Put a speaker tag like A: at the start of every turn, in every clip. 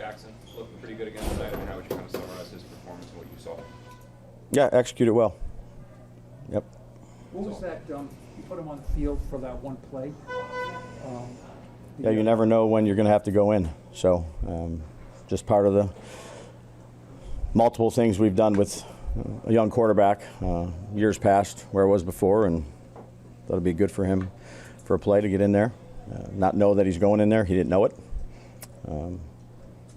A: Jaxson looked pretty good against tonight. I mean, how would you kind of summarize his performance and what you saw?
B: Yeah, executed well. Yep.
C: What was that, you put him on the field for that one play?
B: Yeah, you never know when you're going to have to go in. So just part of the multiple things we've done with a young quarterback years past where it was before, and thought it'd be good for him for a play to get in there. Not know that he's going in there. He didn't know it.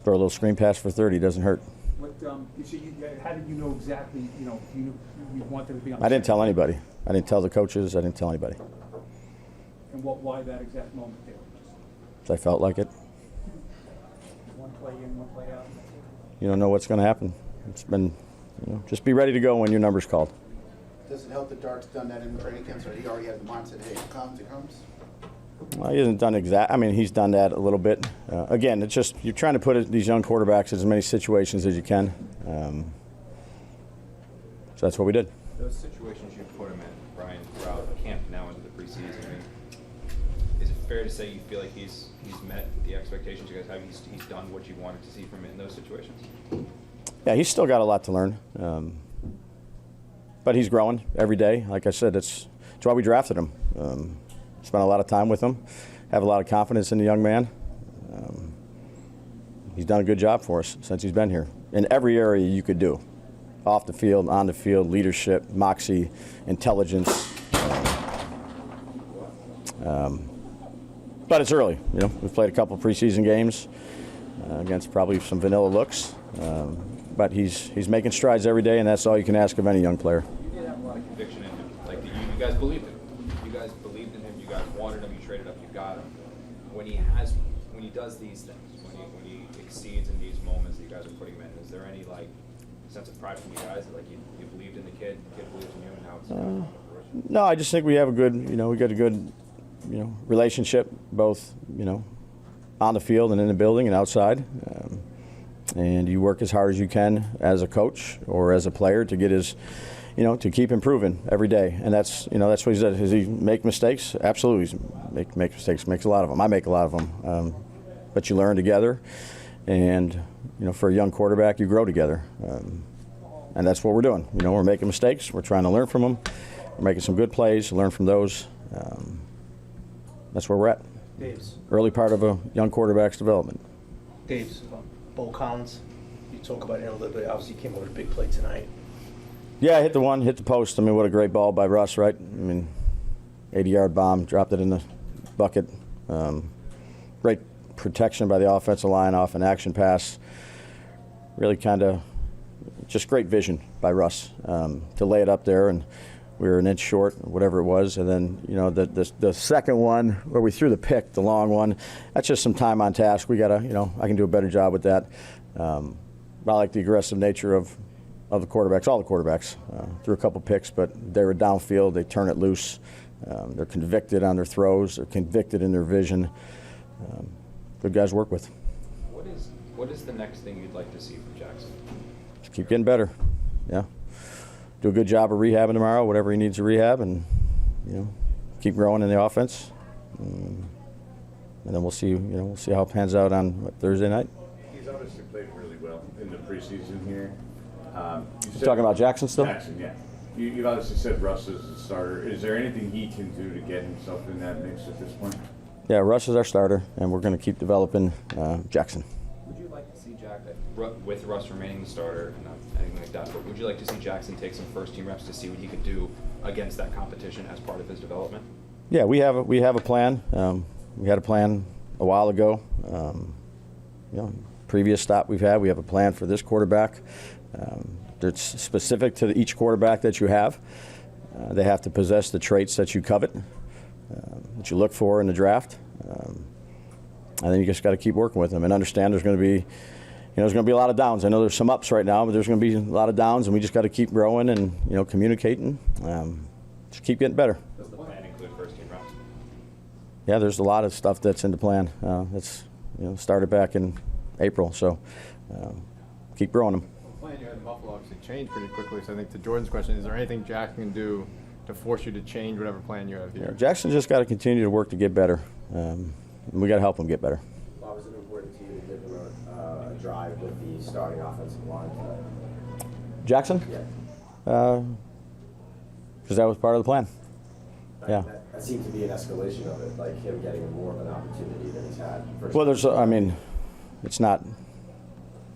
B: Throw a little screen pass for 30 doesn't hurt.
C: What, how did you know exactly, you wanted to be on?
B: I didn't tell anybody. I didn't tell the coaches. I didn't tell anybody.
C: And why that exact moment there?
B: I felt like it.
C: One play in, one play out.
B: You don't know what's going to happen. It's been, just be ready to go when your number's called.
D: Does it help that Dart's done that in the training camp, so he already has the mindset, hey, it comes, it comes?
B: Well, he hasn't done he's done that a little bit. Again, it's just you're trying to put these young quarterbacks in as many situations as you can. So that's what we did.
A: Those situations you put him in, Brian, throughout camp now into the preseason, I mean, is it fair to say you feel like he's met the expectations you guys have? He's done what you wanted to see from him in those situations?
B: Yeah, he's still got a lot to learn. But he's growing every day. Like I said, it's why we drafted him. Spent a lot of time with him. Have a lot of confidence in the young man. He's done a good job for us since he's been here. In every area you could do. Off the field, on the field, leadership, moxie, intelligence. But it's early. We've played a couple preseason games against probably some vanilla looks. But he's making strides every day, and that's all you can ask of any young player.
A: You did have a lot of conviction in him. Like, you guys believed in him. You guys believed in him. You guys wanted him. You traded up. You got him. When he does these things, when he exceeds in these moments that you guys are putting him in, is there any sense of pride from you guys that you believed in the kid believed in you, and now it's coming to fruition?
B: No, I just think we have a good, we got a good, relationship both, on the field and in the building and outside. And you work as hard as you can as a coach or as a player to get to keep improving every day. And that's what he said. Does he make mistakes? Absolutely. Make mistakes. Makes a lot of them. I make a lot of them. But you learn together. And, for a young quarterback, you grow together. And that's what we're doing. We're making mistakes. We're trying to learn from them. We're making some good plays, learn from those. That's where we're at.
E: Dave's.
B: Early part of a young quarterback's development.
E: Dave's. Bo Collins, you talk about it a little bit. Obviously, he came over with a big play tonight.
B: Yeah, I hit the post. What a great ball by Russ, right? 80-yard bomb, dropped it in the bucket. Great protection by the offensive line off an action pass. Really kind of just great vision by Russ to lay it up there, and we were an inch short, whatever it was. And then, the second one where we threw the pick, the long one, that's just some time on task. We got to, I can do a better job with that. I like the aggressive nature of the quarterbacks, all the quarterbacks. Threw a couple picks, but they were downfield. They turn it loose. They're convicted on their throws. They're convicted in their vision. Good guys to work with.
A: What is the next thing you'd like to see from Jaxson?
B: Just keep getting better. Yeah. Do a good job of rehabbing tomorrow, whatever he needs to rehab, and keep growing in the offense. And then we'll see. We'll see how it pans out on Thursday night.
F: He's obviously played really well in the preseason here.
B: You're talking about Jaxson still?
F: Jaxson, yeah. You've obviously said Russ is the starter. Is there anything he can do to get himself in that mix at this point?
B: Yeah, Russ is our starter, and we're going to keep developing Jaxson.
A: Would you like to see with Russ remaining the starter, and not anything like that, but would you like to see Jaxson take some first-team reps to see what he could do against that competition as part of his development?
B: Yeah, we have a plan. We had a plan a while ago. Previous stop we have a plan for this quarterback. That's specific to each quarterback that you have. They have to possess the traits that you covet, that you look for in the draft. And then you just got to keep working with them and understand there's going to be, there's going to be a lot of downs. I know there's some ups right now, but there's going to be a lot of downs, and we just got to keep growing and communicating. Just keep getting better.
A: Does the plan include first-team reps?
B: Yeah, there's a lot of stuff that's in the plan. It's started back in April, so keep growing them.
G: The plan you had in Buffalo obviously changed pretty quickly. So I think to Jordan's question, is there anything Jack can do to force you to change whatever plan you have here?
B: Yeah, Jaxson just got to continue to work to get better. We got to help him get better.
D: Bob, is it important to you to give him
H: a drive with the starting offensive line tonight?
B: Jaxson?
H: Yeah.
B: Because that was part of the plan. Yeah.
H: That seemed to be an escalation of it, like him getting more of an opportunity than he's had.
B: Well, it's not.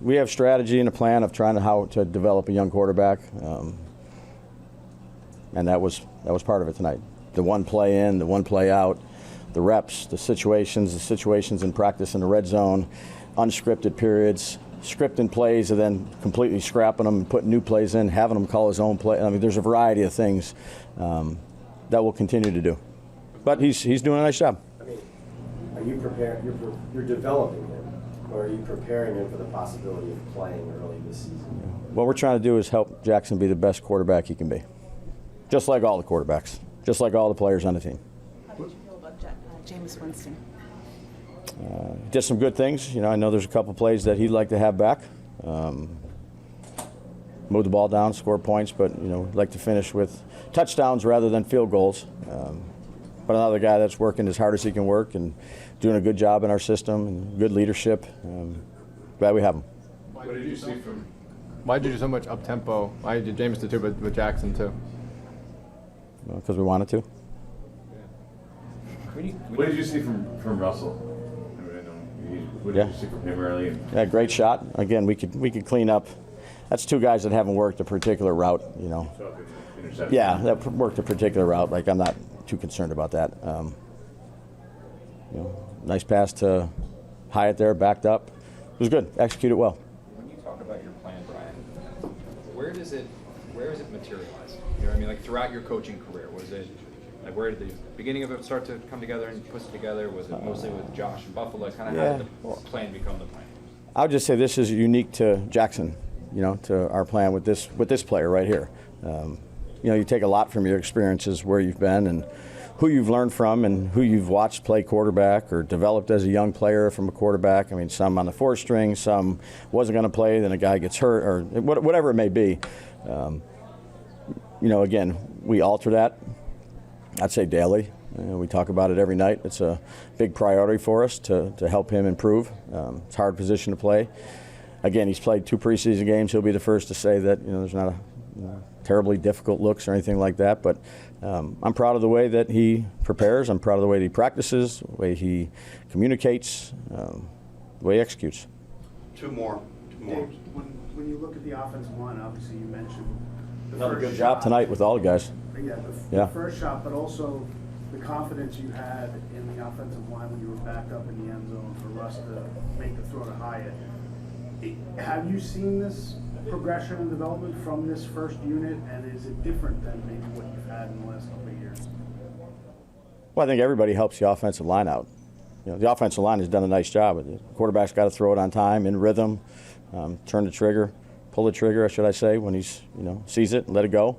B: We have strategy and a plan of trying how to develop a young quarterback, and that was part of it tonight. The one play in, the one play out, the reps, the situations in practice in the red zone, unscripted periods, scripting plays, and then completely scrapping them and putting new plays in, having him call his own play. I mean, there's a variety of things that we'll continue to do. But he's doing a nice job.
H: I mean, are you prepared? You're developing him, or are you preparing him for the possibility of playing early this season?
B: What we're trying to do is help Jaxson be the best quarterback he can be, just like all the quarterbacks, just like all the players on the team.
I: How did you feel about Jameis Winston?
B: Did some good things. I know there's a couple plays that he'd like to have back. Move the ball down, score points, but we'd like to finish with touchdowns rather than field goals. But another guy that's working as hard as he can work and doing a good job in our system and good leadership. Glad we have him.
F: What did you see from?
G: Why did you do so much up tempo? Why did Jameis do too, but with Jaxson too?
B: Because we wanted to.
F: What did you see from Russell? What did you see from him early?
B: Yeah, great shot. Again, we could clean up. That's two guys that haven't worked a particular route. Yeah, that worked a particular route. Like, I'm not too concerned about that. Nice pass to Hyatt there, backed up. It was good. Executed well.
A: When you talk about your plan, Brian, where is it materialized? You know what I mean? Like, throughout your coaching career, was it like, where did the beginning of it start to come together and put it together? Was it mostly with Josh and Buffalo? Kind of how did the plan become the plan?
B: I would just say this is unique to Jaxson, to our plan with this player right here. You take a lot from your experiences where you've been and who you've learned from and who you've watched play quarterback or developed as a young player from a quarterback. I mean, some on the 4th string, some wasn't going to play, then a guy gets hurt, or whatever it may be. Again, we alter that, I'd say daily. We talk about it every night. It's a big priority for us to help him improve. It's a hard position to play. Again, he's played 2 preseason games. He'll be the first to say that there's not a terribly difficult looks or anything like that. But I'm proud of the way that he prepares. I'm proud of the way that he practices, the way he communicates, the way he executes.
D: Two more. Dave, when you look at the offensive line, obviously you mentioned the
B: Another
D: first
B: good job
D: shot.
B: tonight with all the guys.
D: The first shot, but also the confidence you had in the offensive line when you were back up in the end zone for Russ to make the throw to Hyatt. Have you seen this progression and development from this first unit, and is it different than maybe what you've had in the last couple of years?
B: Well, I think everybody helps the offensive line out. The offensive line has done a nice job. The quarterback's got to throw it on time, in rhythm, turn the trigger, pull the trigger, should I say, when he's sees it and let it go.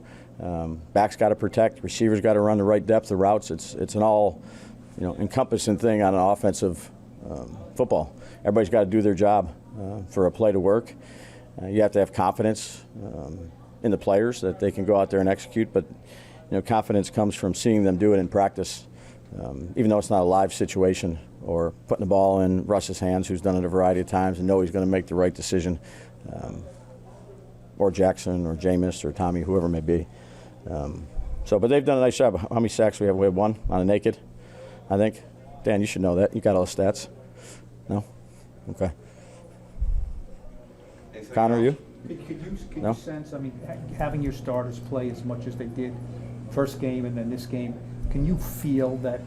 B: Back's got to protect. Receivers got to run the right depth of routes. It's an all encompassing thing on an offensive football. Everybody's got to do their job for a play to work. You have to have confidence in the players that they can go out there and execute, but confidence comes from seeing them do it in practice, even though it's not a live situation, or putting the ball in Russ's hands, who's done it a variety of times and know he's going to make the right decision, or Jaxson or Jameis or Tommy, whoever it may be. But they've done a nice job. How many sacks we have? We have 1 on a naked, I think. Dan, you should know that. You got all the stats. No? Okay. Connor, you?
C: Could
B: No?
C: you sense, having your starters play as much as they did first game and then this game, can you feel that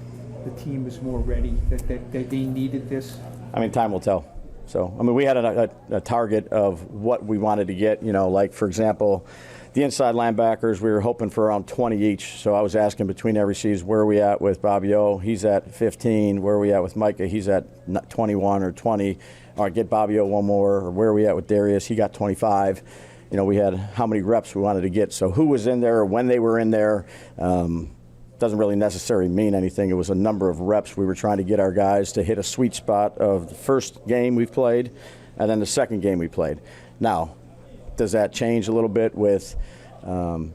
C: the team is more ready, that they needed this?
B: Time will tell. So, we had a target of what we wanted to get, like, for example, the inside linebackers, we were hoping for around 20 each. So I was asking between every season, where are we at with Bobby O? He's at 15. Where are we at with Micah? He's at 21 or 20. All right, get Bobby O 1 more. Or where are we at with Darius? He got 25. We had how many reps we wanted to get. So who was in there, when they were in there, doesn't really necessarily mean anything. It was a number of reps. We were trying to get our guys to hit a sweet spot of the first game we've played and then the second game we played. Now, does that change a little bit with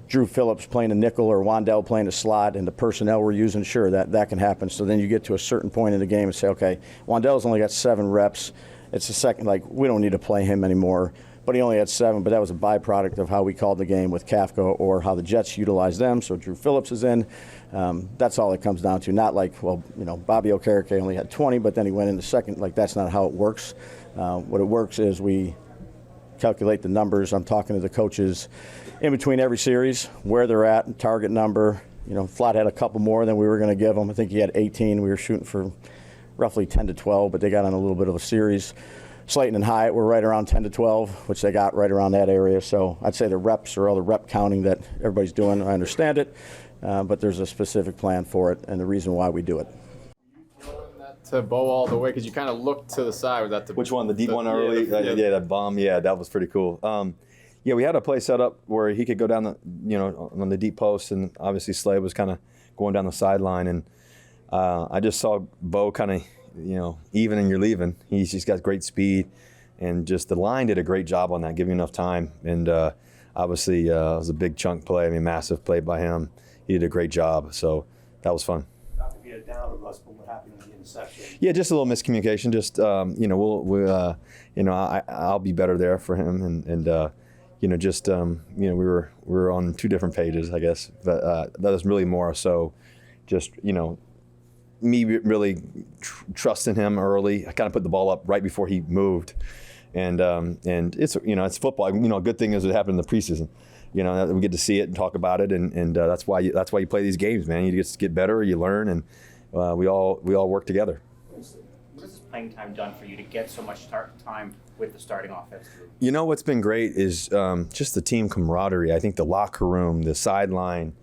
B: Drew Phillips playing a nickel or Wandell playing a slot and the personnel we're using? Sure, that can happen. So then you get to a certain point in the game and say, okay, Wandell's only got 7 reps. it's a second, like, we don't need to play him anymore. But he only had 7, but that was a byproduct of how we called the game with Kafka or how the Jets utilized them. So Drew Phillips is in. That's all it comes down to. Not like, well, Bobby Okereke only had 20, but then he went in the second. Like, that's not how it works. What it works is we calculate the numbers. I'm talking to the coaches in between every series, where they're at, target number. Flott had a couple more than we were going to give him. I think he had 18. We were shooting for roughly 10 to 12, but they got on a little bit of a series. Slayton and Hyatt were right around 10 to 12, which they got right around that area. So I'd say the reps or all the rep counting that everybody's doing, I understand it, but there's a specific plan for it and the reason why we do it.
G: To bow all the way, because you kind of looked to the side. Was that the
J: Which one? The deep one early? Yeah, that bomb. Yeah, that was pretty cool. Yeah, we had a play set up where he could go down on the deep post, and obviously Slade was kind of going down the sideline, and I just saw Bo kind of, even and you're leaving. He's just got great speed, and just the line did a great job on that, giving enough time. And obviously it was a big chunk play. Massive play by him. He did a great job, so that was fun.
E: Not to be a downer, Russ, but what happened with the interception?
J: Yeah, just a little miscommunication. Just I'll be better there for him, and we were on 2 different pages, I guess. But that was really more so, just me really trusting him early. I kind of put the ball up right before he moved, and it's it's football. A good thing is it happened in the preseason. We get to see it and talk about it, and that's why you play these games, man. You just get better, you learn, and we all work together.
K: What has playing time done for you to get so much time with the starting offense?
J: What's been great is just the team camaraderie. I think the locker room, the sideline,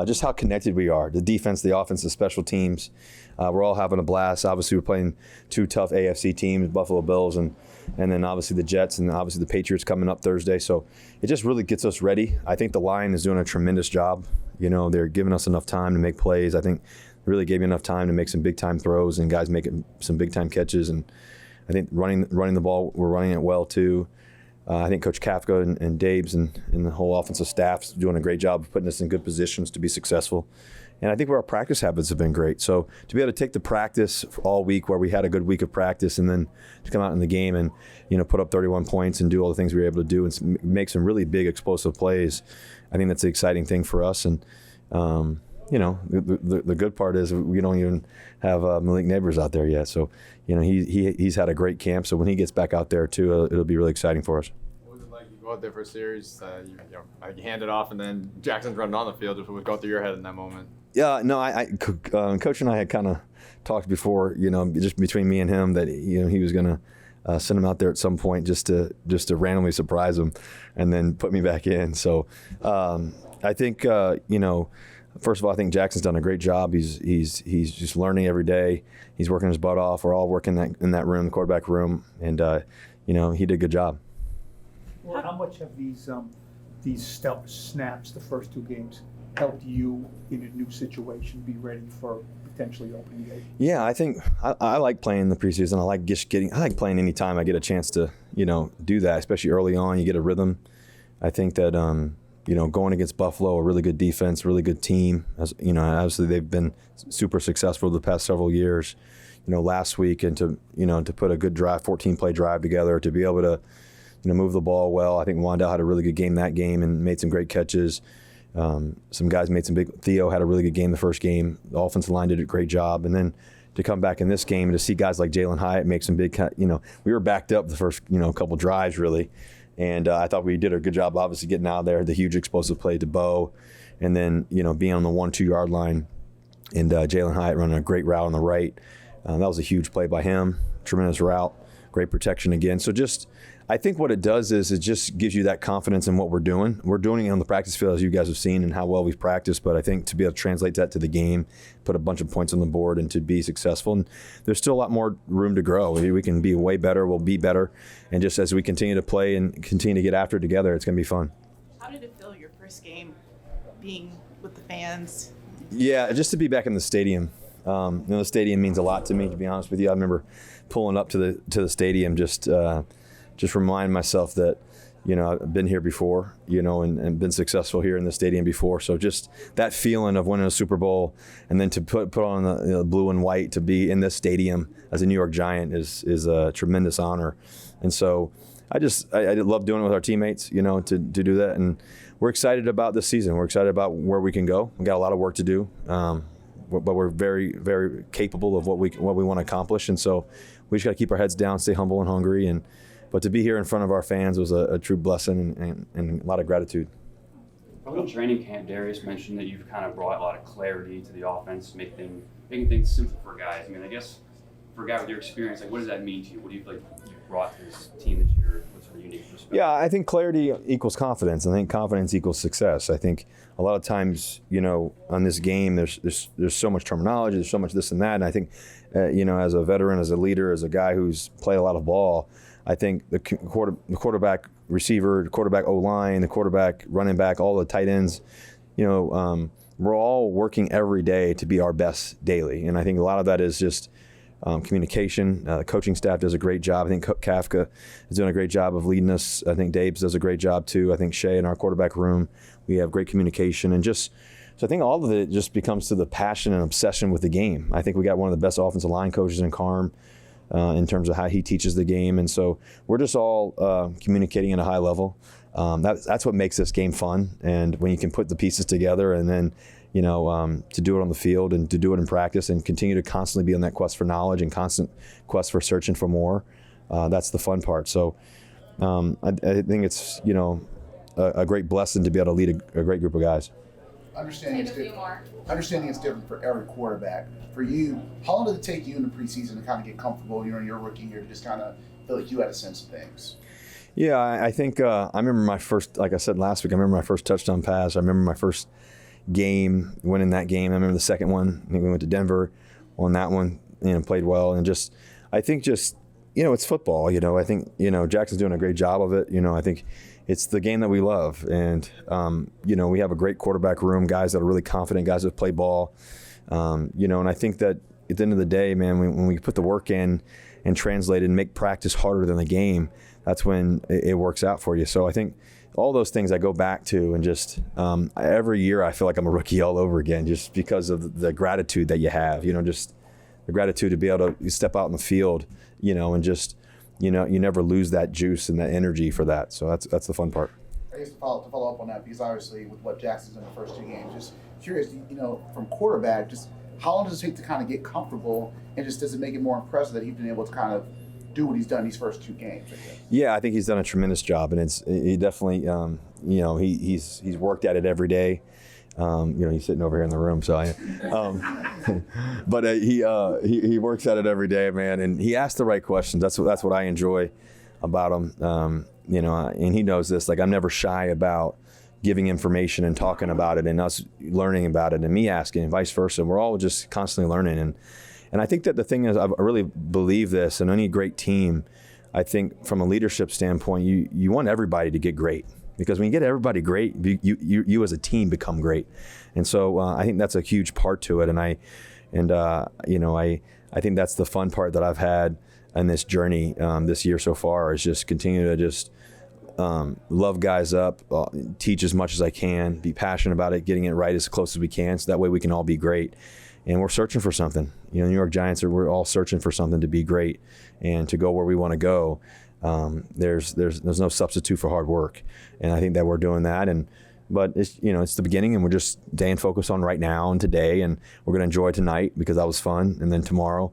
J: just how connected we are. The defense, the offense, the special teams. We're all having a blast. Obviously, we're playing 2 tough AFC teams, Buffalo Bills, and then obviously the Jets, and obviously the Patriots coming up Thursday. So it just really gets us ready. I think the line is doing a tremendous job. They're giving us enough time to make plays. I think they really gave me enough time to make some big-time throws and guys making some big-time catches. And I think running the ball, we're running it well too. I think Coach Kafka and Dabes and the whole offensive staff's doing a great job of putting us in good positions to be successful. And I think our practice habits have been great. So to be able to take the practice all week where we had a good week of practice, and then to come out in the game and put up 31 points and do all the things we were able to do and make some really big explosive plays, I think that's the exciting thing for us. And the good part is we don't even have Malik Neighbors out there yet. So he's had a great camp. So when he gets back out there too, it'll be really exciting for us.
G: What was it like? You go out there for a series, you hand it off, and then Jackson's running on the field. Just what would go through your head in that moment?
J: Yeah, no, Coach and I had kind of talked before, just between me and him, that he was going to send him out there at some point just to randomly surprise him, and then put me back in. So I think first of all, I think Jackson's done a great job. He's just learning every day. He's working his butt off. We're all working in that room, the quarterback room, and he did a good job.
C: Well, how much have these snaps, the first 2 games, helped you in a new situation be ready for potentially opening day?
J: Yeah, I think I like playing the preseason. I like playing any time I get a chance to do that, especially early on. You get a rhythm. I think that going against Buffalo, a really good defense, really good team. Obviously they've been super successful the past several years. Last week, and to put a good drive, 14-play drive together, to be able to move the ball well. I think Wandell had a really good game that game and made some great catches. Some guys made some big. Theo had a really good game the first game. The offensive line did a great job, and then to come back in this game and to see guys like Jalen Hyatt make some big. We were backed up the first couple drives really. And I thought we did a good job, obviously, getting out there, the huge explosive play to Bo, and then, being on the 1-2 yard line, and Jalen Hyatt running a great route on the right. That was a huge play by him, tremendous route, great protection again. So I think what it does is it just gives you that confidence in what we're doing. We're doing it on the practice field, as you guys have seen, and how well we've practiced. But I think to be able to translate that to the game, put a bunch of points on the board, and to be successful. And there's still a lot more room to grow. We can be way better. We'll be better. And just as we continue to play and continue to get after it together, it's going to be fun.
I: How did it feel your first game being with the fans?
J: Yeah, just to be back in the stadium. The stadium means a lot to me, to be honest with you. I remember pulling up to the stadium, just remind myself that you know, I've been here before, you know, and been successful here in the stadium before. So just that feeling of winning a Super Bowl and then to put on the blue and white to be in this stadium as a New York Giant is a tremendous honor. And so I love doing it with our teammates, you know, to do that. And we're excited about this season. We're excited about where we can go. We got a lot of work to do, but we're very, very capable of what we want to accomplish. And so we just got to keep our heads down, stay humble and hungry. But to be here in front of our fans was a true blessing and a lot of gratitude.
L: Early in training camp, Darius mentioned that you've kind of brought a lot of clarity to the offense, making things simple for guys. I mean, I guess for a guy with your experience, like, what does that mean to you? What do you like you brought to this team this year? What's a unique perspective?
J: Yeah, I think clarity equals confidence. I think confidence equals success. I think a lot of times, you know, on this game, there's so much terminology, there's so much this and that. And I think, you know, as a veteran, as a leader, as a guy who's played a lot of ball, I think the quarterback receiver, the quarterback O-line, the quarterback running back, all the tight ends, you know, we're all working every day to be our best daily. And I think a lot of that is just communication. The coaching staff does a great job. I think Kafka is doing a great job of leading us. I think Dabes does a great job too. I think Shea in our quarterback room, we have great communication. And so I think all of it just becomes to the passion and obsession with the game. I think we got one of the best offensive line coaches in Carm. In terms of how he teaches the game. And so we're just all communicating at a high level. That's what makes this game fun. And when you can put the pieces together and then, you know, to do it on the field and to do it in practice and continue to constantly be on that quest for knowledge and constant quest for searching for more, that's the fun part. So I think it's, you know, a great blessing to be able to lead a great group of guys.
M: Understanding it's different for every quarterback. For you, how long did it take you in the preseason to kind of get comfortable, you know, in your rookie year to just kind of feel like you had a sense of things?
J: Yeah, I think I remember my first, like I said last week, I remember my first touchdown pass. I remember my first game, winning that game. I remember the second one. I think we went to Denver, won that one, you know, played well. And I think, you know, it's football, you know. I think, you know, Jackson's doing a great job of it. You know, I think it's the game that we love. And, you know, we have a great quarterback room, guys that are really confident, guys that play ball. You know, and I think that at the end of the day, man, when we put the work in and translate and make practice harder than the game, that's when it works out for you. So I think all those things I go back to, and just every year I feel like I'm a rookie all over again, just because of the gratitude that you have, you know, just the gratitude to be able to step out in the field, you know, and just, you know, you never lose that juice and that energy for that. So that's the fun part.
M: I guess to follow up on that, because obviously with what Jackson's in the first two games, just curious, you know, from quarterback, just how long does it take to kind of get comfortable, and just does it make it more impressive that he's been able to kind of do what he's done these first two games? I guess?
J: Yeah, I think he's done a tremendous job, and he definitely, you know, he's worked at it every day. You know, he's sitting over here in the room, so but he works at it every day, man, and he asks the right questions. That's what I enjoy about him. You know, and he knows this. Like, I'm never shy about giving information and talking about it, and us learning about it, and me asking, and vice versa. We're all just constantly learning, and I think that the thing is, I really believe this. In any great team, I think from a leadership standpoint, you want everybody to get great. Because when you get everybody great, you as a team become great, and so I think that's a huge part to it. And you know, I think that's the fun part that I've had in this journey this year so far, is just continue to just love guys up, teach as much as I can, be passionate about it, getting it right as close as we can, so that way we can all be great. And we're searching for something. You know, New York Giants we're all searching for something to be great and to go where we want to go. There's no substitute for hard work, and I think that we're doing that. But it's, you know, it's the beginning, and we're just staying focused on right now and today, and we're going to enjoy tonight because that was fun, and then tomorrow,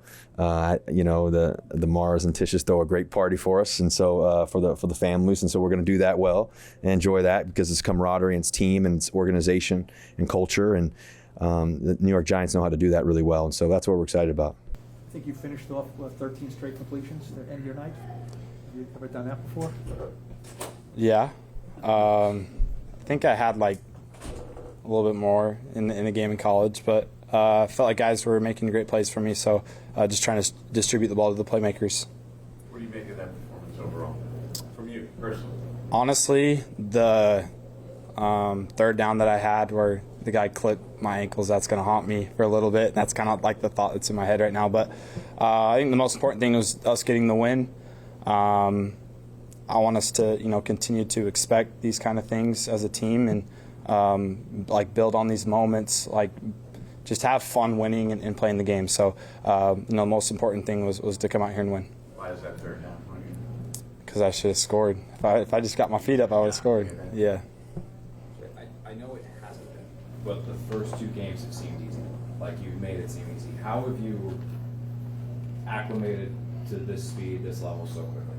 J: you know, the Mars and Tishes throw a great party for us, and so for the families, and so we're going to do that well and enjoy that because it's camaraderie, and it's team, and it's organization and culture, and the New York Giants know how to do that really well, and so that's what we're excited about.
C: I think you finished off with 13 straight completions to end your night. Have you ever done that before?
N: Yeah. I think I had like a little bit more in the game in college, but I felt like guys were making great plays for me, so just trying to distribute the ball to the playmakers.
F: What do you make of that performance overall, from you personally?
N: Honestly, the third down that I had where the guy clipped my ankles, that's going to haunt me for a little bit. That's kind of like the thought that's in my head right now. But I think the most important thing was us getting the win. I want us to, continue to expect these kind of things as a team and like build on these moments, like just have fun winning and playing the game. So, the most important thing was to come out here and win.
F: Why is that third down?
N: Because I should have scored. If I just got my feet up, I would have scored. Yeah.
A: I know it hasn't been, but the first 2 games have seemed easy. Like you've made it seem easy. How have you acclimated to this speed, this level so quickly?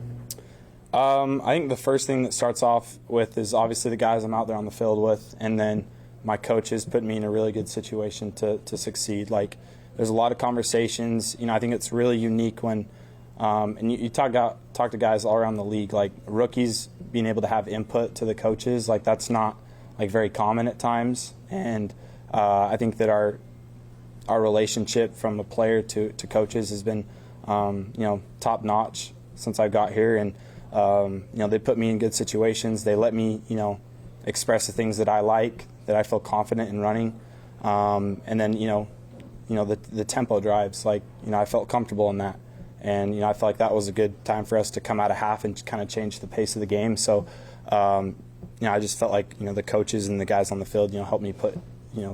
N: I think the first thing that starts off with is obviously the guys I'm out there on the field with, and then my coaches put me in a really good situation to succeed. Like, there's a lot of conversations. I think it's really unique when, and you talk to guys all around the league, like rookies being able to have input to the coaches. Like, that's not like very common at times, and I think that our relationship from a player to coaches has been, top notch since I got here, and they put me in good situations. They let me, express the things that I like, that I feel confident in running, and then the tempo drives. Like, I felt comfortable in that, and I felt like that was a good time for us to come out of half and kind of change the pace of the game. So, I just felt like the coaches and the guys on the field, helped me put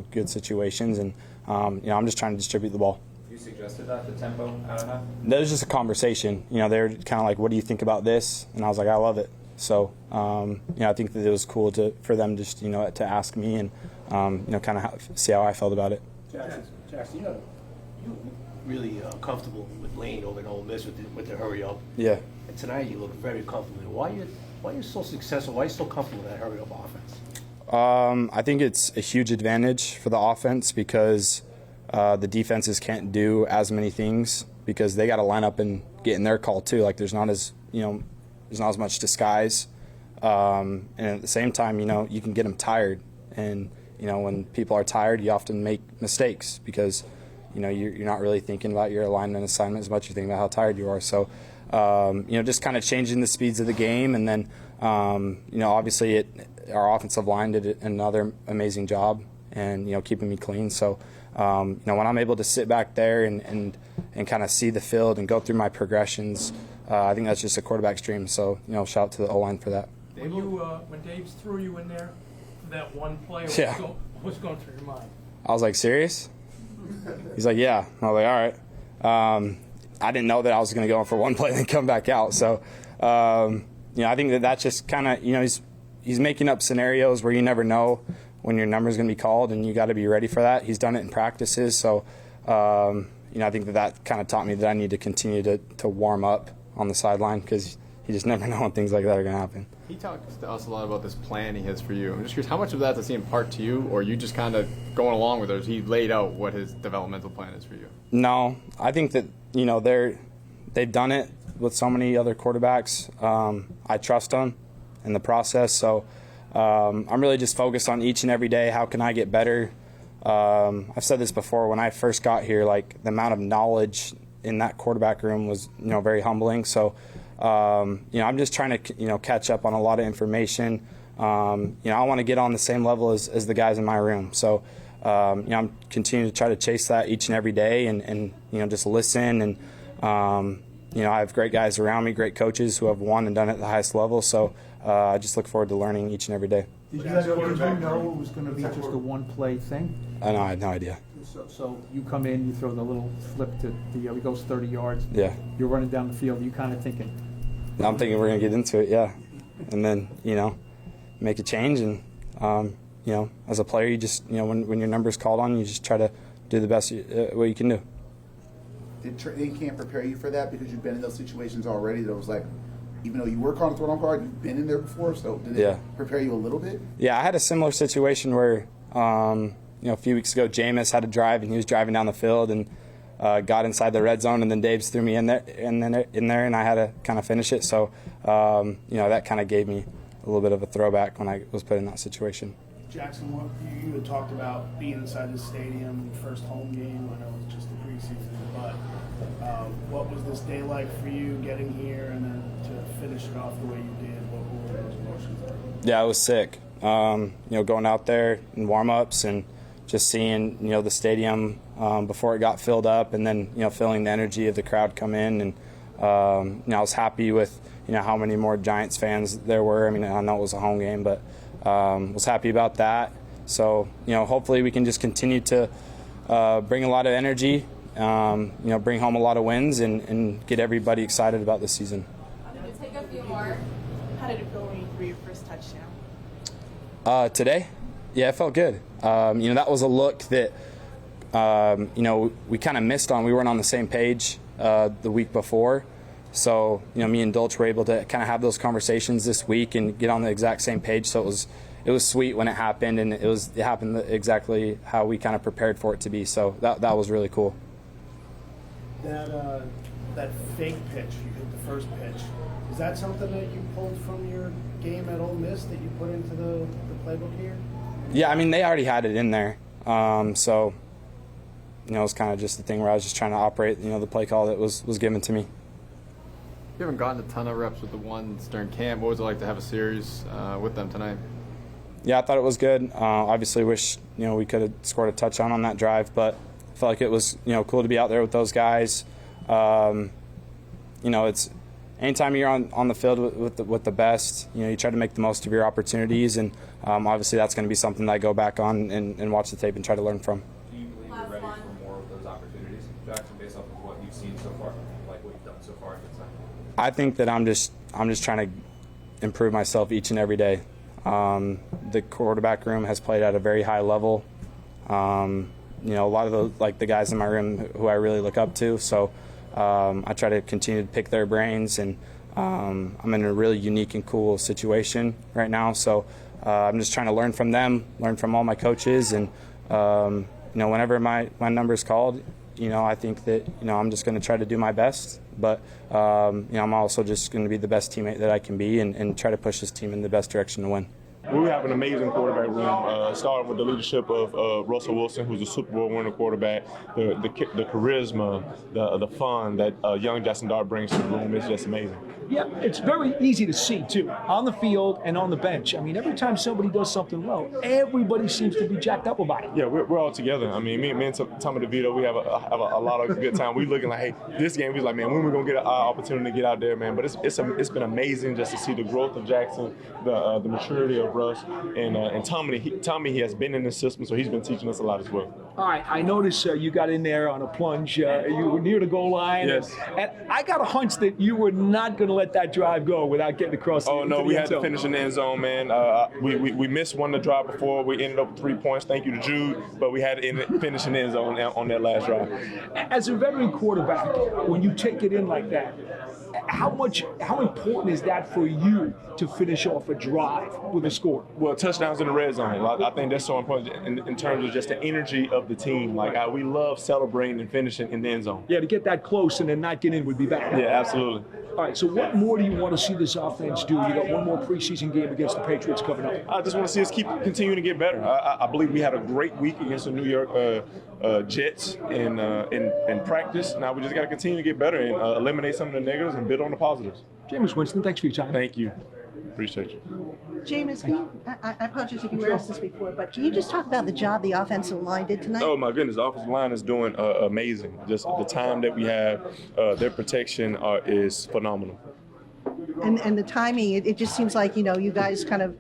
N: good situations, and I'm just trying to distribute the ball.
A: You suggested that, the tempo out of half?
N: That was just a conversation. They were kind of like, what do you think about this? And I was like, I love it. So, I think that it was cool for them just, to ask me and, kind of see how I felt about it.
E: Jaxson, you really comfortable with Lane over at Ole Miss with the hurry up.
N: Yeah.
E: And tonight you look very comfortable. Why are you so successful? Why are you so comfortable with that hurry up offense?
N: I think it's a huge advantage for the offense because the defenses can't do as many things because they got to line up and get in their call too. Like, there's not as much disguise, and at the same time, you can get them tired, and when people are tired, you often make mistakes because you're not really thinking about your alignment assignment as much. You're thinking about how tired you are. So, just kind of changing the speeds of the game, and then obviously our offensive line did another amazing job, and keeping me clean. So, when I'm able to sit back there and kind of see the field and go through my progressions, I think that's just a quarterback's dream. So, shout out to the O-line for that.
O: When Dave threw you in there for that one play, what's going through your mind? I
N: was like, serious? He's like, yeah. I was like, all right. I didn't know that I was going to go in for one play and then come back out. So, I think that's just kind of, he's making up scenarios where you never know when your number is going to be called, and you got to be ready for that. He's done it in practices. So, I think that kind of taught me that I need to continue to warm up on the sideline because you just never know when things like that are going to happen.
G: He talks to us a lot about this plan he has for you. I'm just curious, how much of that does he impart to you, or are you just kind of going along with it? Or he laid out what his developmental plan is for you?
N: No, I think that they've done it with so many other quarterbacks. I trust them in the process, so I'm really just focused on each and every day. How can I get better? I've said this before. When I first got here, like the amount of knowledge in that quarterback room was very humbling. So. I'm just trying to, catch up on a lot of information. I want to get on the same level as the guys in my room. So, I'm continuing to try to chase that each and every day and just listen. And, I have great guys around me, great coaches who have won and done it at the highest level. So, I just look forward to learning each and every day.
C: Did you know it was going to be just a one-play thing?
N: I know, I had no idea.
C: So you come in, you throw the little flip to he goes 30 yards.
N: Yeah.
C: You're running down the field. You kind of thinking.
N: I'm thinking we're going to get into it, yeah. And then, make a change. And, as a player, you just, when your number's called on, you just try to do the best what you can do.
M: Did training camp prepare you for that because you've been in those situations already that was like, even though you were calling throw on guard, you've been in there before, so did it prepare you a little bit?
N: Yeah, I had a similar situation where, a few weeks ago, Jameis had to drive, and he was driving down the field, and got inside the red zone, and then Dave's threw me in there, and I had to kind of finish it. So, that kind of gave me a little bit of a throwback when I was put in that situation.
D: Jaxson, you had talked about being inside the stadium, first home game. I know it's just the preseason, but what was this day like for you getting here and then to finish it off the way you did? What were those emotions like?
N: Yeah, it was sick. Going out there in warm-ups and just seeing, the stadium before it got filled up, and then, feeling the energy of the crowd come in. And, I was happy with, how many more Giants fans there were. I mean, I know it was a home game, but was happy about that. So, hopefully we can just continue to bring a lot of energy, bring home a lot of wins and get everybody excited about the season.
I: Take a few more. How did it feel when you threw your first touchdown?
N: Today? Yeah, it felt good. That was a look that, we kind of missed on. We weren't on the same page the week before. So, me and Dolch were able to kind of have those conversations this week and get on the exact same page. So it was sweet when it happened, and it happened exactly how we kind of prepared for it to be. So that was really cool.
D: That fake pitch, you hit the first pitch. Is that something that you pulled from your game at Ole Miss that you put into the playbook here?
N: Yeah, I mean, they already had it in there. So, it was kind of just the thing where I was just trying to operate, the play call that was given to me.
G: You haven't gotten a ton of reps with the ones during camp. What was it like to have a series with them tonight?
N: Yeah, I thought it was good. Obviously wish, we could have scored a touchdown on that drive, but I felt like it was, cool to be out there with those guys. It's anytime you're on the field with the best, you try to make the most of your opportunities, and obviously that's going to be something that I go back on and watch the tape and try to learn from.
A: Do you believe you're ready for more of those opportunities, Jaxson, based off of what you've seen so far, like what you've done so far?
N: I think that I'm just trying to improve myself each and every day. The quarterback room has played at a very high level. A lot of the guys in my room who I really look up to. So I try to continue to pick their brains, and I'm in a really unique and cool situation right now. So I'm just trying to learn from them, learn from all my coaches, and whenever my number's called, I think that I'm just going to try to do my best. But I'm also just going to be the best teammate that I can be, and try to push this team in the best direction to win.
P: We have an amazing quarterback room, starting with the leadership of Russell Wilson, who's a Super Bowl winner quarterback. The charisma, the fun that young Jaxson Dart brings to the room is just amazing.
Q: Yeah, it's very easy to see, too, on the field and on the bench. I mean, every time somebody does something well, everybody seems to be jacked up about it.
P: Yeah, we're all together. I mean, me and Tommy DeVito, we have a lot of good time. We looking like, hey, this game, we're like, man, when we going to get our opportunity to get out there, man? But it's been amazing just to see the growth of Jaxson, the maturity of Russ, and Tommy. Tommy, he has been in the system, so he's been teaching us a lot as well.
Q: All right, I noticed you got in there on a plunge. You were near the goal line.
P: Yes.
Q: And I got a hunch that you were not going to let that drive go without getting across the end zone.
P: Oh, no, we had to finish in the end zone, man. We missed one to drive before. We ended up with 3 points. Thank you to Jude. But we had to finish in the end zone on that last drive.
Q: As a veteran quarterback, when you take it in like that, how important is that for you to finish off a drive with a score?
P: Well, touchdowns in the red zone. I think that's so important in terms of just the energy of the team. We love celebrating and finishing in the end zone.
Q: Yeah, to get that close and then not get in would be bad.
P: Yeah, absolutely.
Q: All right, so what more do you want to see this offense do? You got one more preseason game against the Patriots coming up.
P: I just want to see us keep continuing to get better. I believe we had a great week against the New York Jets in practice. Now we just got to continue to get better and eliminate some of the negatives and build on the positives.
Q: Jameis Winston, thanks for your time.
P: Thank you. Appreciate you.
R: Jameis, I apologize if you were asked this before, but can you just talk about the job the offensive line did tonight?
P: Oh, my goodness. The offensive line is doing amazing. Just the time that we have, their protection is phenomenal.
R: And the timing, it just seems like, you guys kind of,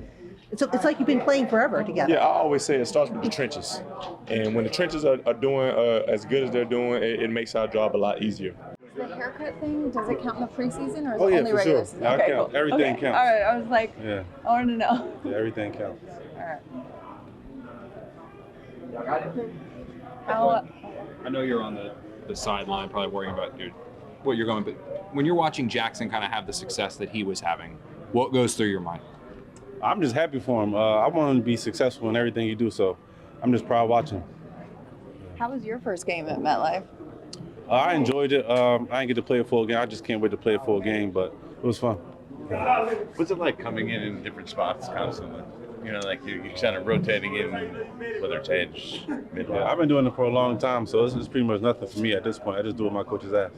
R: it's like you've been playing forever together.
P: Yeah, I always say it starts with the trenches. And when the trenches are doing as good as they're doing, it makes our job a lot easier.
S: The haircut thing, does it count in the preseason or is
P: Oh,
S: it
P: yeah,
S: only
P: for
S: regular
P: sure.
S: season?
P: Yeah,
S: Okay,
P: count.
S: cool.
P: Everything
S: Okay.
P: counts.
S: All right, I was like,
P: Yeah.
S: I wanted to know.
P: Yeah, everything counts.
S: All right. How,
T: I know you're on the sideline, probably worrying about what you're going, but when you're watching Jaxson kind of have the success that he was having, what goes through your mind?
U: I'm just happy for him. I want him to be successful in everything he do, so I'm just proud watching him.
S: how was your first game at MetLife?
U: I enjoyed it. I didn't get to play a full game. I just can't wait to play a full game, but it was fun.
V: What's it like coming in different spots constantly? You're kind of rotating in, whether it's edge, mid.
U: Yeah, I've been doing it for a long time, so it's pretty much nothing for me at this point. I just do what my coaches ask.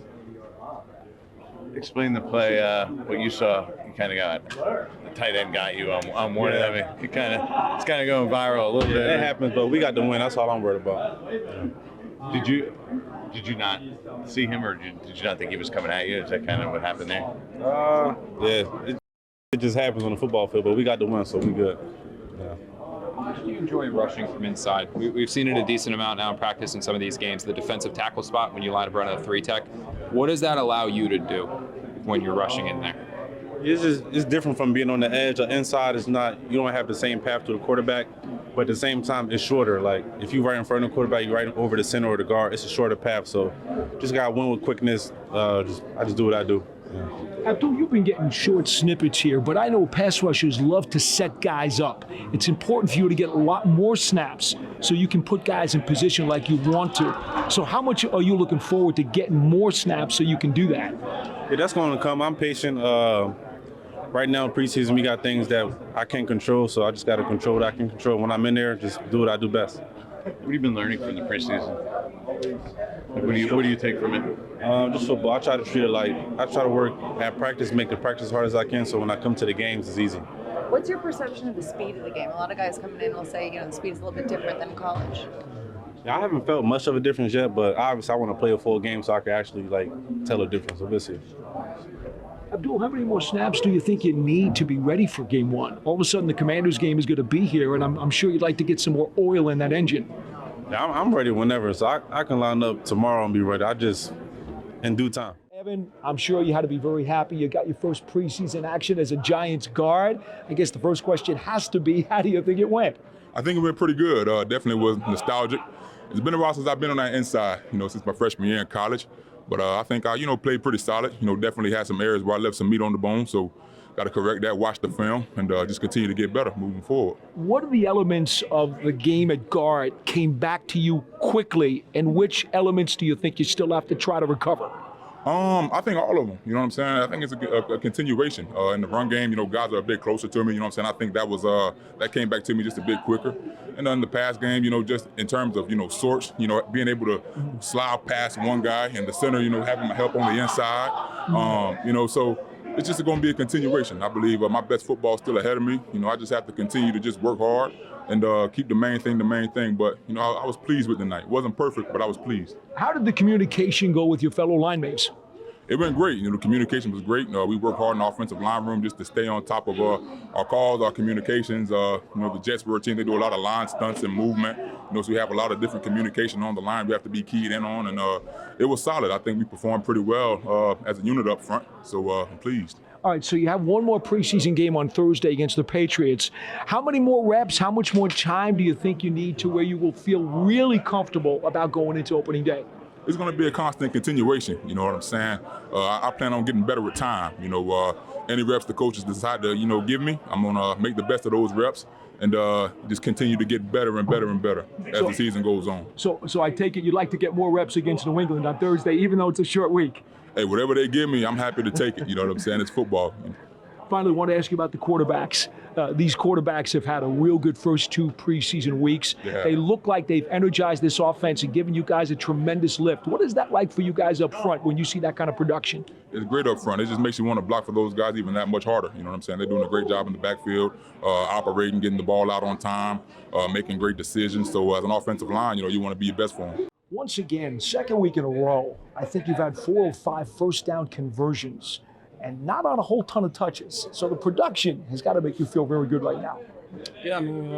V: Explain the play, what you saw. You kind of got the tight end got you on one.
U: Yeah.
V: I mean, it's kind of going viral a little bit.
U: It happens, but we got the win. That's all I'm worried about.
T: Did you
V: Did you not see him, or did you not think he was coming at you? Is that kind of what happened there?
U: Yeah, it just happens on the football field, but we got the win, so we good. Yeah.
T: How much do you enjoy rushing from inside? We've seen it a decent amount now in practice in some of these games, the defensive tackle spot when you line up around a 3-tech. What does that allow you to do when you're rushing in there?
U: It's different from being on the edge or inside. It's not, you don't have the same path to the quarterback, but at the same time, it's shorter. Like, if you're right in front of the quarterback, you're right over the center or the guard, it's a shorter path. So just got to win with quickness. I just do what I do. Yeah.
Q: Abdul, you've been getting short snippets here, but I know pass rushers love to set guys up. It's important for you to get a lot more snaps so you can put guys in position like you want to. So how much are you looking forward to getting more snaps so you can do that?
U: Yeah, that's going to come. I'm patient. Right now in preseason, we got things that I can't control, so I just got to control what I can control. When I'm in there, just do what I do best.
V: What have you been learning from the preseason? What do you take from it?
U: Just football. I try to treat it like I try to work at practice, make the practice as hard as I can, so when I come to the games, it's easy.
S: What's your perception of the speed of the game? A lot of guys coming in will say, the speed is a little bit different than college.
U: Yeah, I haven't felt much of a difference yet, but obviously I want to play a full game so I can actually tell a difference. So we'll see.
Q: Abdul, how many more snaps do you think you need to be ready for game one? All of a sudden, the Commanders game is going to be here, and I'm sure you'd like to get some more oil in that engine.
U: Yeah, I'm ready whenever, so I can line up tomorrow and be ready. I just, in due time.
Q: Evan, I'm sure you had to be very happy. You got your first preseason action as a Giants guard. I guess the first question has to be, how do you think it went?
B: I think it went pretty good. Definitely was nostalgic. It's been a while since I've been on that inside, since my freshman year in college. But I think I, played pretty solid. Definitely had some areas where I left some meat on the bone. So got to correct that, watch the film, and just continue to get better moving forward.
Q: What are the elements of the game at guard came back to you quickly, and which elements do you think you still have to try to recover?
B: I think all of them, you know what I'm saying? I think it's a continuation. In the run game, guys are a bit closer to me, you know what I'm saying? I think that was, that came back to me just a bit quicker. And then the pass game, just in terms of, sorts, being able to slide past one guy in the center, having my help on the inside, so it's just going to be a continuation. I believe my best football is still ahead of me. I just have to continue to just work hard and keep the main thing. But, I was pleased with the night. It wasn't perfect, but I was pleased.
Q: How did the communication go with your fellow line mates?
B: It went great. The communication was great. We worked hard in the offensive line room just to stay on top of our calls, our communications. The Jets were a team. They do a lot of line stunts and movement. So we have a lot of different communication on the line we have to be keyed in on. And it was solid. I think we performed pretty well as a unit up front. So I'm pleased.
Q: All right, so you have one more preseason game on Thursday against the Patriots. How many more reps, how much more time do you think you need to where you will feel really comfortable about going into opening day?
B: It's going to be a constant continuation, you know what I'm saying? I plan on getting better with time. Any reps the coaches decide to, give me, I'm going to make the best of those reps and just continue to get better and better and better as the season goes on.
Q: So I take it you'd like to get more reps against New England on Thursday, even though it's a short week?
B: Hey, whatever they give me, I'm happy to take it. You know what I'm saying? It's football.
Q: Finally, I want to ask you about the quarterbacks. These quarterbacks have had a real good first 2 preseason weeks.
B: Yeah.
Q: They look like they've energized this offense and given you guys a tremendous lift. What is that like for you guys up front when you see that kind of production?
B: It's great up front. It just makes you want to block for those guys even that much harder. You know what I'm saying? They're doing a great job in the backfield, operating, getting the ball out on time, making great decisions. So as an offensive line, you want to be your best for them.
Q: Once again, second week in a row, I think you've had 4 or 5 first down conversions and not on a whole ton of touches. So the production has got to make you feel very good right now.
H: Yeah, I mean,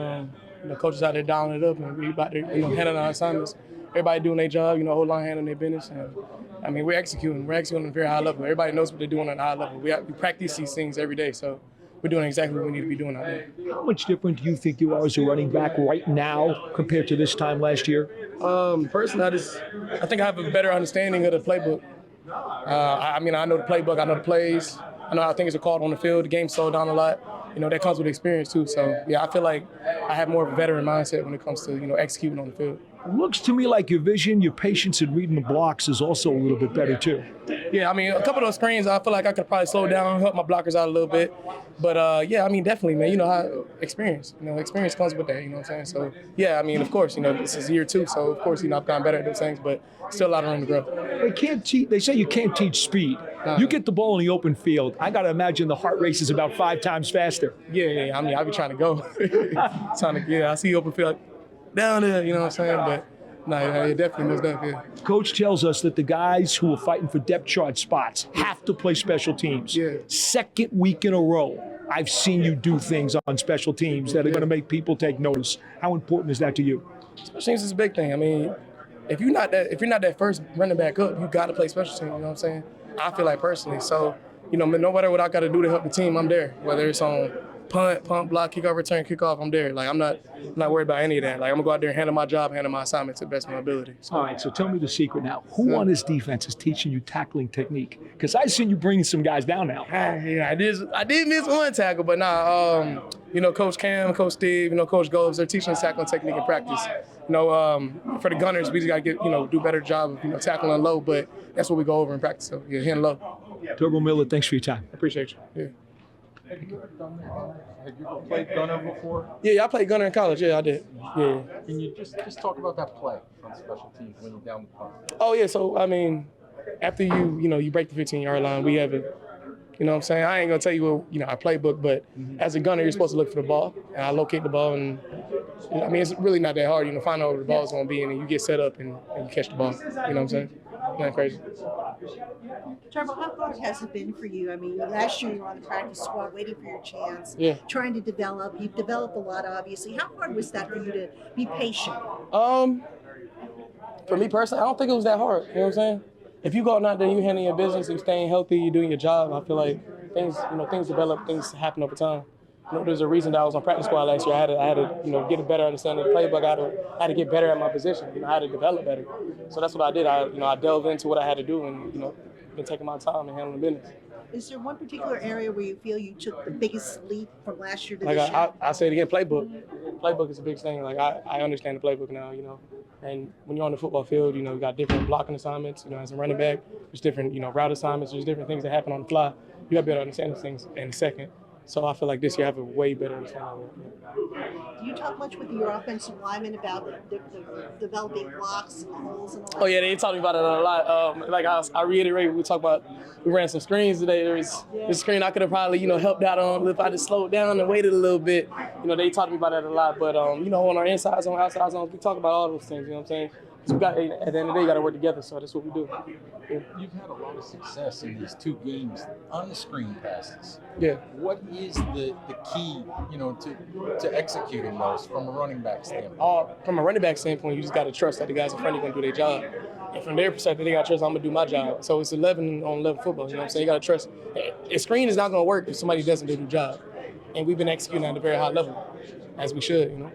H: the coaches out there dialing it up, and we about to handle our assignments. Everybody doing their job, whole line handling their business. And I mean, we're executing. We're executing at a very high level. Everybody knows what they're doing at a high level. We practice these things every day, so we're doing exactly what we need to be doing out there.
Q: How much different do you think you are as a running back right now compared to this time last year?
H: Personally, I think I have a better understanding of the playbook. I know the playbook, I know the plays. I know how things are called on the field. The game slowed down a lot. That comes with experience too. So yeah, I feel like I have more of a veteran mindset when it comes to executing on the field.
Q: Looks to me like your vision, your patience in reading the blocks is also a little bit better too.
H: Yeah, I mean, a couple of those screens, I feel like I could probably slow down, help my blockers out a little bit. But yeah, I mean, definitely, man. How experience. Experience comes with that. You know what I'm saying? So yeah, I mean, of course, this is year 2, so of course, I've gotten better at those things, but still a lot of room to grow.
Q: They say you can't teach speed. You get the ball in the open field. I got to imagine the heart race is about 5 times faster.
H: Yeah. I mean, I be trying to go. I see open field down there. You know what I'm saying? But No, yeah, definitely, most definitely. Yeah.
Q: Coach tells us that the guys who are fighting for depth chart spots have to play special teams.
H: Yeah.
Q: Second week in a row, I've seen you do things on special teams that are going to make people take notice. How important is that to you?
H: Special teams is a big thing. I mean, if you're not that first running back up, you got to play special teams. You know what I'm saying? I feel like personally. So, no matter what I got to do to help the team, I'm there. Whether it's on punt, block, kickoff, return, kickoff, I'm there. Like I'm not worried about any of that. Like I'm gonna go out there and handle my job, handle my assignment to the best of my ability. So.
Q: All right, so tell me the secret now. Who on this defense is teaching you tackling technique? Because I've seen you bringing some guys down now.
H: Yeah, I did miss one tackle, but nah. Coach Cam, Coach Steve, Coach Goves, they're teaching us tackling technique in practice. For the gunners, we just gotta get do better job of tackling low, but that's what we go over in practice. So yeah, hitting low.
Q: Turbo Miller, thanks for your time.
H: I appreciate you. Yeah.
K: Have you played gunner before?
H: Yeah, I played gunner in college. Yeah, I did. Yeah.
K: Can you just talk about that play on special teams when you're down the punt?
H: Oh yeah, so I mean, after you break the 15-yard line, we have it. You know what I'm saying? I ain't gonna tell you our playbook, but as a gunner, you're supposed to look for the ball, and I locate the ball, and I mean it's really not that hard. Find out where the ball's gonna be, and then you get set up and you catch the ball. You know what I'm saying? Nothing crazy.
R: Turbo, how hard has it been for you? I mean, last year you were on the practice squad waiting for your chance, trying to develop. You've developed a lot, obviously. How hard was that for you to be patient?
H: For me personally, I don't think it was that hard. You know what I'm saying? If you go out there, you handling your business, you staying healthy, you doing your job, I feel like things develop, things happen over time. There's a reason that I was on practice squad last year. I had to get a better understanding of the playbook. I had to get better at my position. I had to develop better. So that's what I did. I delved into what I had to do, and been taking my time and handling business.
R: Is there one particular area where you feel you took the biggest leap from last year to this
H: year?
R: I
H: say it again, playbook. Playbook is a big thing. Like I understand the playbook now, And when you're on the football field, you got different blocking assignments. As a running back, there's different, route assignments. There's different things that happen on the fly. You have to be able to understand those things in a second. So I feel like this year I have a way better understanding of it.
R: Do you talk much with your offensive linemen about the developing blocks and holes and all that?
H: Oh yeah, they talk to me about it a lot. Like I reiterate, we ran some screens today. There was this screen I could have probably helped out on if I just slowed down and waited a little bit. They talk to me about that a lot. But on our inside zone, outside zones, we talk about all those things. You know what I'm saying? So at the end of the day, you got to work together. So that's what we do. Yeah.
K: You've had a lot of success in these two games on the screen passes.
H: Yeah.
K: What is the key, to executing those from a running back standpoint?
H: From a running back standpoint, you just got to trust that the guys in front of you are going to do their job. And from their perspective, they got to trust I'm going to do my job. So it's 11 on 11 football. You know what I'm saying? You got to trust. A screen is not going to work if somebody doesn't do their job. And we've been executing at a very high level, as we should.